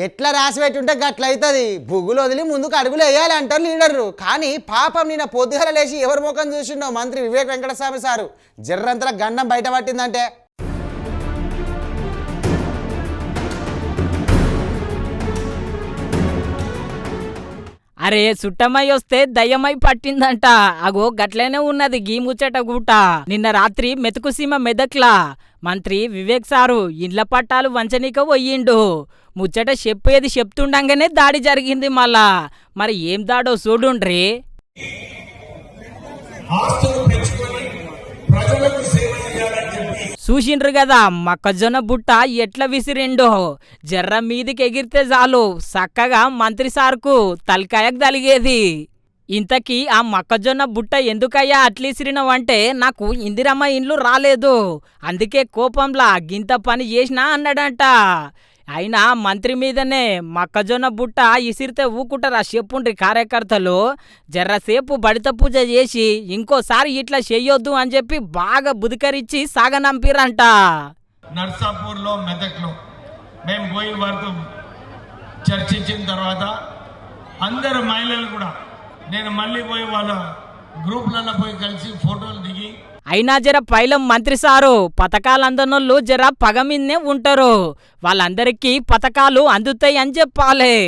ఎట్లా రాసి పెట్టుంటే గట్లయితుంది. బుగ్గులు వదిలి ముందుకు అడుగులు వేయాలి అంటారు లీడర్లు. కానీ పాపం నిన్న పొద్దుగల లేచి ఎవరి ముఖం చూసిండో మంత్రి వివేక్ వెంకటస్వామి సారు జర్రంతల గండం బయటపట్టిందంటే. అరే సుట్టమై వస్తే దయ్యమై పట్టిందంట. అగో గట్లనే ఉన్నది గీ ముచ్చట గూట. నిన్న రాత్రి మెతుకుసీమ మెదక్లా మంత్రి వివేక్ సారు ఇండ్ల పట్టాలు వంచనీక పోయిండు. ముచ్చట చెప్పేది చెప్తుండగానే దాడి జరిగింది మళ్ళా. మరి ఏం దాడో చూడుండ్రి. చూసిండ్రు కదా మొక్కజొన్న బుట్ట ఎట్లా విసిరిండో. జర్ర మీదికి ఎగిరితే చాలు చక్కగా మంత్రి సార్కు తలకాయకు తలిగేది. ఇంతకీ ఆ మొక్కజొన్న బుట్ట ఎందుకయ్యా అట్లిసిరినవంటే నాకు ఇందిరమ్మ ఇండ్లు రాలేదు అందుకే కోపంలా గింత పని చేసినా అన్నాడంట. అయినా మంత్రి మీదనే మొక్కజొన్న బుట్ట ఇసిరితే ఊకుంటారా చెప్పుండ్రి కార్యకర్తలు. జర్రసేపు బడిత పూజ చేసి ఇంకోసారి ఇట్లా చెయ్యొద్దు అని చెప్పి బాగా బుదికరించి సాగనంపిరంట. నర్సాపూర్లో మెదక్లో మేము పోయి వారితో చర్చించిన తర్వాత అందరు మహిళలు కూడా నేను మళ్ళీ పోయి వాళ్ళ గ్రూప్లలో పోయి కలిసి ఫోటోలు దిగి. అయినా జర పైలం మంత్రి సారు పథకాలు అందనోళ్ళు జర పగ మీదనే ఉంటారు. వాళ్ళందరికీ పథకాలు అందుతాయి అని చెప్పాలి.